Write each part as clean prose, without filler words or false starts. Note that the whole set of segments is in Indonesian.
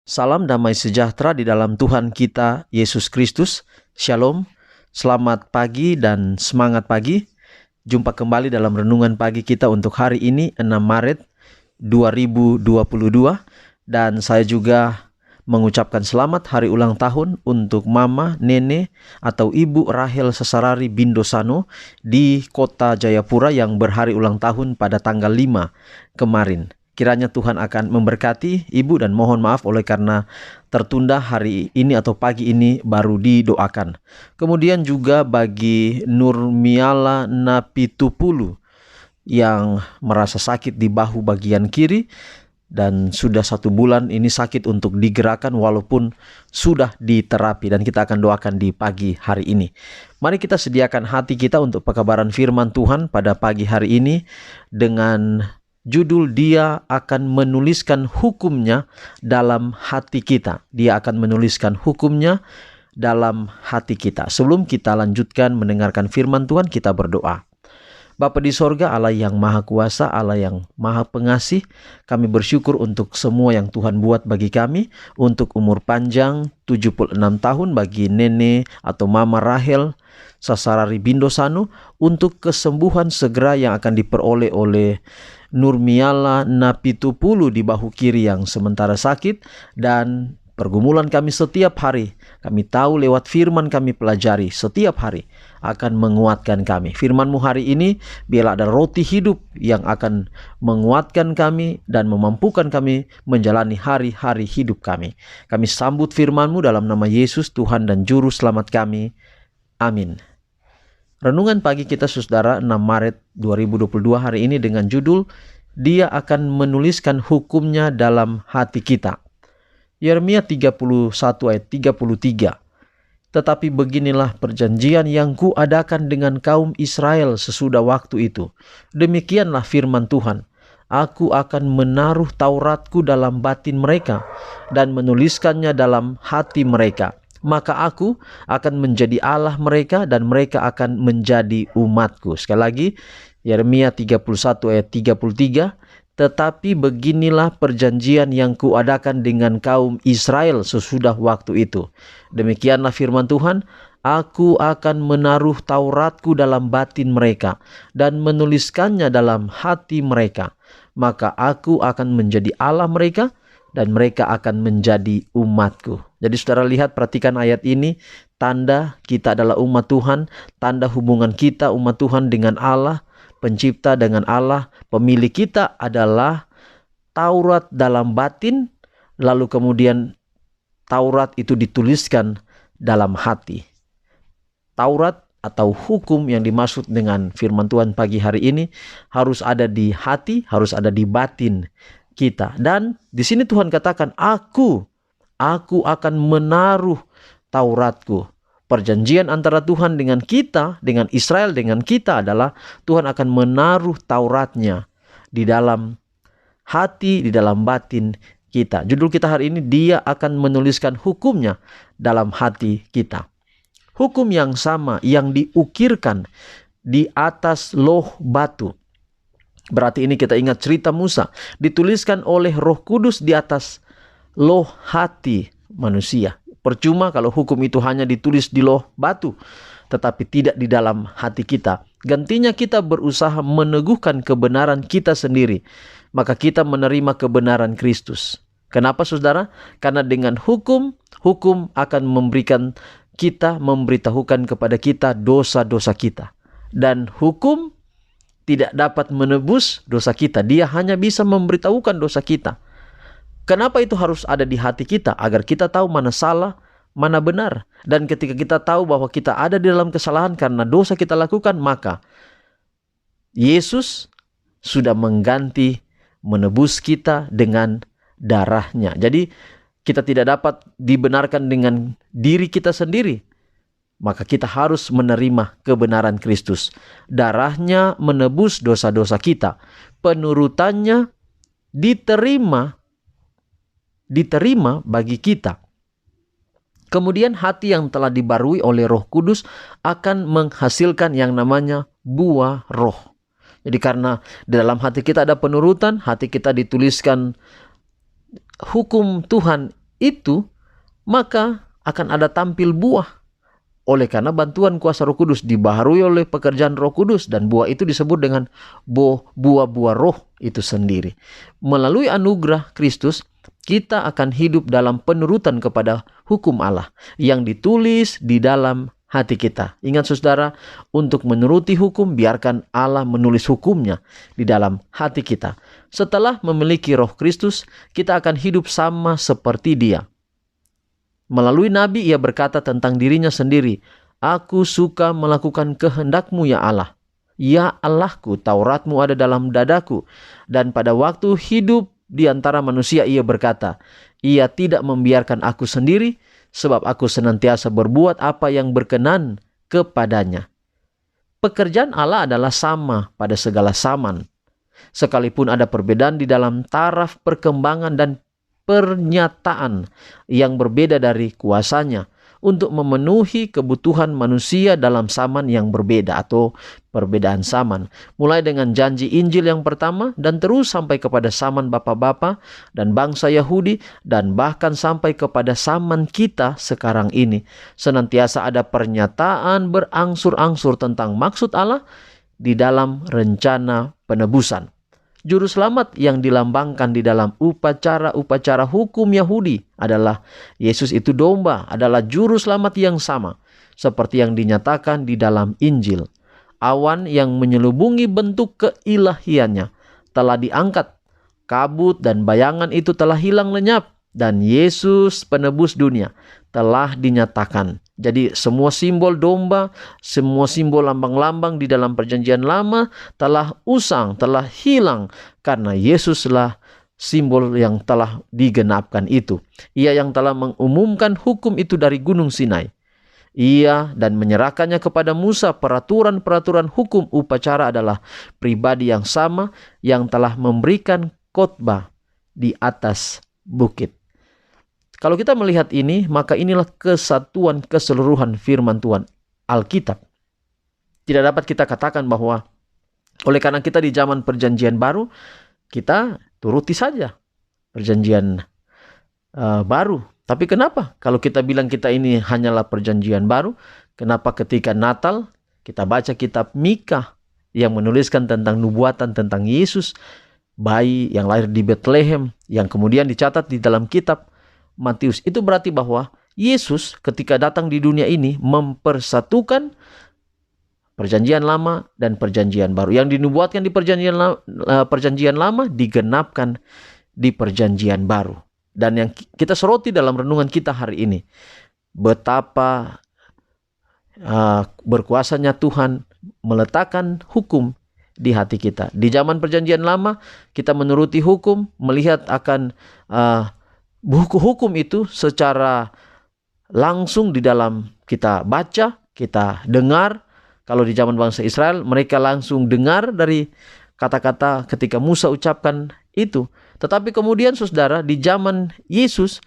Salam damai sejahtera di dalam Tuhan kita Yesus Kristus. Shalom, selamat pagi dan semangat pagi. Jumpa kembali dalam renungan pagi kita untuk hari ini 6 Maret 2022. Dan saya juga mengucapkan selamat hari ulang tahun untuk Mama, Nene atau Ibu Rahel Sesarari Bindosano di kota Jayapura yang berhari ulang tahun pada tanggal 5 kemarin. Kiranya Tuhan akan memberkati Ibu dan mohon maaf oleh karena tertunda hari ini atau pagi ini baru didoakan. Kemudian juga bagi Nurmiala Napitupulu yang merasa sakit di bahu bagian kiri dan sudah 1 bulan ini sakit untuk digerakkan walaupun sudah diterapi, dan kita akan doakan di pagi hari ini. Mari kita sediakan hati kita untuk pekabaran firman Tuhan pada pagi hari ini dengan judul Dia akan menuliskan hukumnya dalam hati kita. Dia akan menuliskan hukumnya dalam hati kita. Sebelum kita lanjutkan mendengarkan firman Tuhan, kita berdoa. Bapa di sorga, Allah yang maha kuasa, Allah yang maha pengasih, kami bersyukur untuk semua yang Tuhan buat bagi kami, untuk umur panjang 76 tahun bagi Nene atau Mama Rahel Sesarari Bindosano, untuk kesembuhan segera yang akan diperoleh oleh Nurmiala Napitupulu di bahu kiri yang sementara sakit, dan pergumulan kami setiap hari, kami tahu lewat firman kami pelajari setiap hari akan menguatkan kami. Firman-Mu hari ini biarlah ada roti hidup yang akan menguatkan kami dan memampukan kami menjalani hari-hari hidup kami. Kami sambut firman-Mu dalam nama Yesus Tuhan dan Juru Selamat kami. Amin. Renungan pagi kita saudara 6 Maret 2022 hari ini dengan judul Dia akan menuliskan hukumnya dalam hati kita. Yeremia 31 ayat 33. Tetapi beginilah perjanjian yang kuadakan dengan kaum Israel sesudah waktu itu. Demikianlah firman Tuhan. Aku akan menaruh Tauratku dalam batin mereka dan menuliskannya dalam hati mereka. Maka aku akan menjadi Allah mereka dan mereka akan menjadi umatku. Sekali lagi, Yeremia 31 ayat 33. Tetapi beginilah perjanjian yang kuadakan dengan kaum Israel sesudah waktu itu. Demikianlah firman Tuhan, aku akan menaruh Tauratku dalam batin mereka dan menuliskannya dalam hati mereka. Maka aku akan menjadi Allah mereka dan mereka akan menjadi umatku. Jadi saudara lihat, perhatikan ayat ini, tanda kita adalah umat Tuhan, tanda hubungan kita umat Tuhan dengan Allah, pencipta dengan Allah, pemilik kita adalah Taurat dalam batin, lalu kemudian Taurat itu dituliskan dalam hati. Taurat atau hukum yang dimaksud dengan firman Tuhan pagi hari ini harus ada di hati, harus ada di batin kita. Dan di sini Tuhan katakan, aku akan menaruh Tauratku. Perjanjian antara Tuhan dengan kita, dengan Israel, dengan kita adalah Tuhan akan menaruh Tauratnya di dalam hati, di dalam batin kita. Judul kita hari ini, Dia akan menuliskan hukumnya dalam hati kita. Hukum yang sama yang diukirkan di atas loh batu. Berarti ini kita ingat cerita Musa, dituliskan oleh Roh Kudus di atas loh hati manusia. Percuma kalau hukum itu hanya ditulis di loh batu, tetapi tidak di dalam hati kita. Gantinya kita berusaha meneguhkan kebenaran kita sendiri, maka kita menerima kebenaran Kristus. Kenapa saudara? Karena dengan hukum akan memberitahukan kepada kita dosa-dosa kita. Dan hukum tidak dapat menebus dosa kita. Dia hanya bisa memberitahukan dosa kita. Kenapa itu harus ada di hati kita? Agar kita tahu mana salah, mana benar. Dan ketika kita tahu bahwa kita ada di dalam kesalahan karena dosa kita lakukan, maka Yesus sudah mengganti, menebus kita dengan darahnya. Jadi kita tidak dapat dibenarkan dengan diri kita sendiri. Maka kita harus menerima kebenaran Kristus. Darahnya menebus dosa-dosa kita. Penurutannya diterima bagi kita. Kemudian hati yang telah dibarui oleh Roh Kudus akan menghasilkan yang namanya buah roh. Jadi karena di dalam hati kita ada penurutan, hati kita dituliskan hukum Tuhan itu, maka akan ada tampil buah. Oleh karena bantuan kuasa Roh Kudus dibaharui oleh pekerjaan Roh Kudus, dan buah itu disebut dengan buah-buah roh itu sendiri. Melalui anugerah Kristus, kita akan hidup dalam penurutan kepada hukum Allah yang ditulis di dalam hati kita. Ingat saudara, untuk menuruti hukum, biarkan Allah menulis hukumnya di dalam hati kita. Setelah memiliki Roh Kristus, kita akan hidup sama seperti Dia. Melalui Nabi, ia berkata tentang dirinya sendiri, "Aku suka melakukan kehendak-Mu ya Allah. Ya Allahku, Taurat-Mu ada dalam dadaku." Dan pada waktu hidup di antara manusia, ia berkata, "Ia tidak membiarkan aku sendiri, sebab aku senantiasa berbuat apa yang berkenan kepadanya." Pekerjaan Allah adalah sama pada segala zaman. Sekalipun ada perbedaan di dalam taraf perkembangan dan pernyataan yang berbeda dari kuasanya untuk memenuhi kebutuhan manusia dalam zaman yang berbeda atau perbedaan zaman. Mulai dengan janji Injil yang pertama dan terus sampai kepada zaman bapa-bapa dan bangsa Yahudi dan bahkan sampai kepada zaman kita sekarang ini. Senantiasa ada pernyataan berangsur-angsur tentang maksud Allah di dalam rencana penebusan. Juru selamat yang dilambangkan di dalam upacara-upacara hukum Yahudi adalah Yesus itu domba, adalah juru selamat yang sama seperti yang dinyatakan di dalam Injil. Awan yang menyelubungi bentuk keilahiannya telah diangkat, kabut dan bayangan itu telah hilang lenyap, dan Yesus penebus dunia telah dinyatakan. Jadi semua simbol domba, semua simbol lambang-lambang di dalam perjanjian lama telah usang, telah hilang, karena Yesuslah simbol yang telah digenapkan itu. Ia yang telah mengumumkan hukum itu dari Gunung Sinai. Ia dan menyerahkannya kepada Musa. Peraturan-peraturan hukum upacara adalah pribadi yang sama yang telah memberikan khotbah di atas bukit. Kalau kita melihat ini, maka inilah kesatuan keseluruhan firman Tuhan, Alkitab. Tidak dapat kita katakan bahwa oleh karena kita di zaman perjanjian baru, kita turuti saja perjanjian baru. Tapi kenapa? Kalau kita bilang kita ini hanyalah perjanjian baru, kenapa ketika Natal kita baca kitab Mika yang menuliskan tentang nubuatan tentang Yesus, bayi yang lahir di Bethlehem, yang kemudian dicatat di dalam kitab Matius. Itu berarti bahwa Yesus ketika datang di dunia ini mempersatukan perjanjian lama dan perjanjian baru. Yang dinubuatkan di perjanjian lama digenapkan di perjanjian baru. Dan yang kita soroti dalam renungan kita hari ini, betapa berkuasanya Tuhan meletakkan hukum di hati kita. Di zaman perjanjian lama kita menuruti hukum, melihat akan hukum itu secara langsung di dalam kita baca, kita dengar. Kalau di zaman bangsa Israel, mereka langsung dengar dari kata-kata ketika Musa ucapkan itu. Tetapi kemudian saudara, di zaman Yesus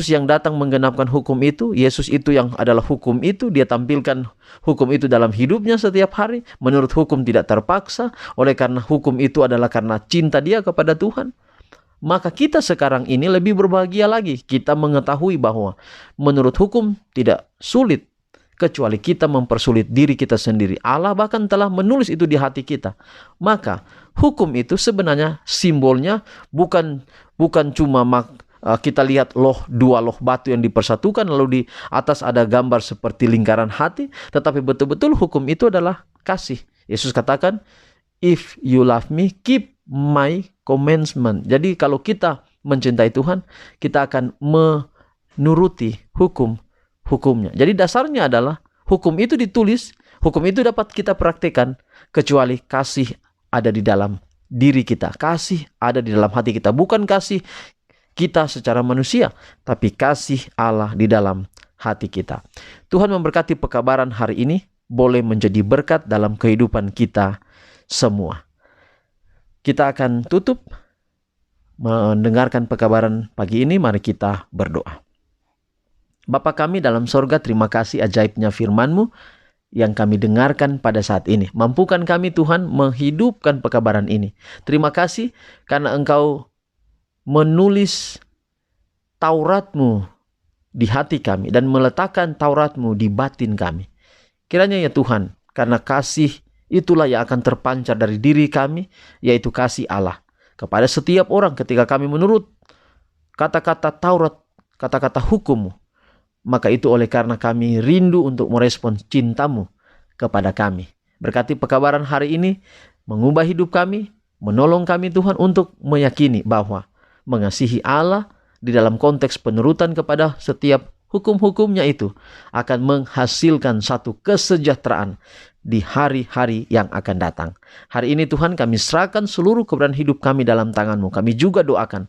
yang datang menggenapkan hukum itu, Yesus itu yang adalah hukum itu, dia tampilkan hukum itu dalam hidupnya setiap hari, menurut hukum tidak terpaksa, oleh karena hukum itu adalah karena cinta dia kepada Tuhan. Maka kita sekarang ini lebih berbahagia lagi. Kita mengetahui bahwa menurut hukum tidak sulit, kecuali kita mempersulit diri kita sendiri. Allah bahkan telah menulis itu di hati kita. Maka hukum itu sebenarnya simbolnya bukan cuma kita lihat dua loh batu yang dipersatukan, lalu di atas ada gambar seperti lingkaran hati, tetapi betul-betul hukum itu adalah kasih. Yesus katakan, "If you love me, keep my commandment." Jadi kalau kita mencintai Tuhan, kita akan menuruti hukumnya. Jadi dasarnya adalah hukum itu ditulis, hukum itu dapat kita praktekkan, kecuali kasih ada di dalam diri kita. Kasih ada di dalam hati kita. Bukan kasih kita secara manusia, tapi kasih Allah di dalam hati kita. Tuhan memberkati pekabaran hari ini, boleh menjadi berkat dalam kehidupan kita semua. Kita akan tutup mendengarkan pekabaran pagi ini. Mari kita berdoa. Bapa kami dalam sorga, terima kasih ajaibnya firman-Mu yang kami dengarkan pada saat ini. Mampukan kami Tuhan menghidupkan pekabaran ini. Terima kasih karena Engkau menulis Taurat-Mu di hati kami dan meletakkan Taurat-Mu di batin kami. Kiranya ya Tuhan, karena kasih itulah yang akan terpancar dari diri kami, yaitu kasih Allah kepada setiap orang ketika kami menurut kata-kata Taurat, kata-kata hukum-Mu. Maka itu oleh karena kami rindu untuk merespons cinta-Mu kepada kami. Berkati pekabaran hari ini, mengubah hidup kami, menolong kami Tuhan untuk meyakini bahwa mengasihi Allah di dalam konteks penurutan kepada setiap hukum-hukumnya itu akan menghasilkan satu kesejahteraan di hari-hari yang akan datang. Hari ini Tuhan, kami serahkan seluruh keberadaan hidup kami dalam tangan-Mu. Kami juga doakan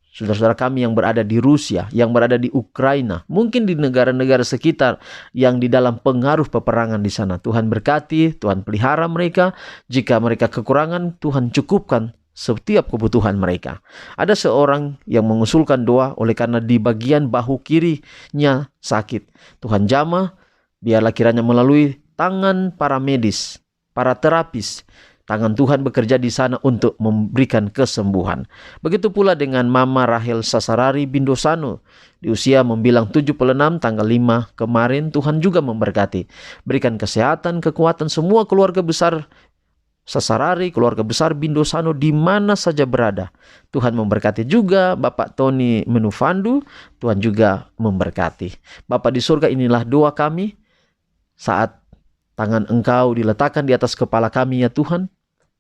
saudara-saudara kami yang berada di Rusia, yang berada di Ukraina, mungkin di negara-negara sekitar yang di dalam pengaruh peperangan di sana. Tuhan berkati, Tuhan pelihara mereka. Jika mereka kekurangan, Tuhan cukupkan setiap kebutuhan mereka. Ada seorang yang mengusulkan doa oleh karena di bagian bahu kirinya sakit. Tuhan jamah, biarlah kiranya melalui tangan para medis, para terapis, tangan Tuhan bekerja di sana untuk memberikan kesembuhan. Begitu pula dengan Mama Rahel Sasarari Bindosano. Di usia membilang 76 tanggal 5 kemarin, Tuhan juga memberkati. Berikan kesehatan, kekuatan semua keluarga besar Sasarari, keluarga besar Bindosano di mana saja berada. Tuhan memberkati juga Bapak Tony Menufandu. Tuhan juga memberkati. Bapak di surga, inilah doa kami saat tangan Engkau diletakkan di atas kepala kami ya Tuhan.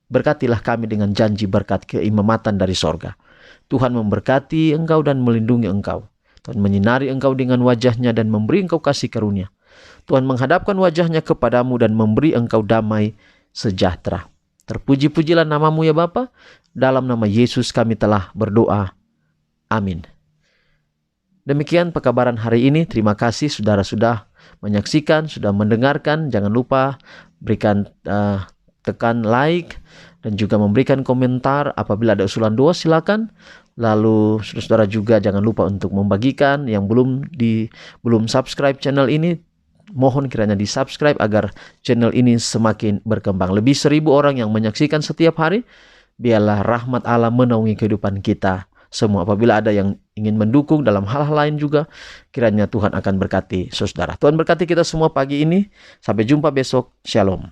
Berkatilah kami dengan janji berkat keimamatan dari sorga. Tuhan memberkati Engkau dan melindungi Engkau. Tuhan menyinari Engkau dengan wajah-Nya dan memberi Engkau kasih karunia. Tuhan menghadapkan wajah-Nya kepadamu dan memberi Engkau damai sejahtera. Terpuji-pujilah nama-Mu ya Bapa. Dalam nama Yesus kami telah berdoa. Amin. Demikian pekabaran hari ini. Terima kasih saudara sudah menyaksikan, sudah mendengarkan. Jangan lupa berikan tekan like dan juga memberikan komentar. Apabila ada usulan doa silakan. Lalu saudara juga jangan lupa untuk membagikan. Yang belum subscribe channel ini, mohon kiranya di subscribe agar channel ini semakin berkembang. Lebih 1000 orang yang menyaksikan setiap hari. Biarlah rahmat Allah menaungi kehidupan kita semua. Apabila ada yang ingin mendukung dalam hal-hal lain juga, kiranya Tuhan akan berkati saudara. Tuhan berkati kita semua pagi ini. Sampai jumpa besok. Shalom.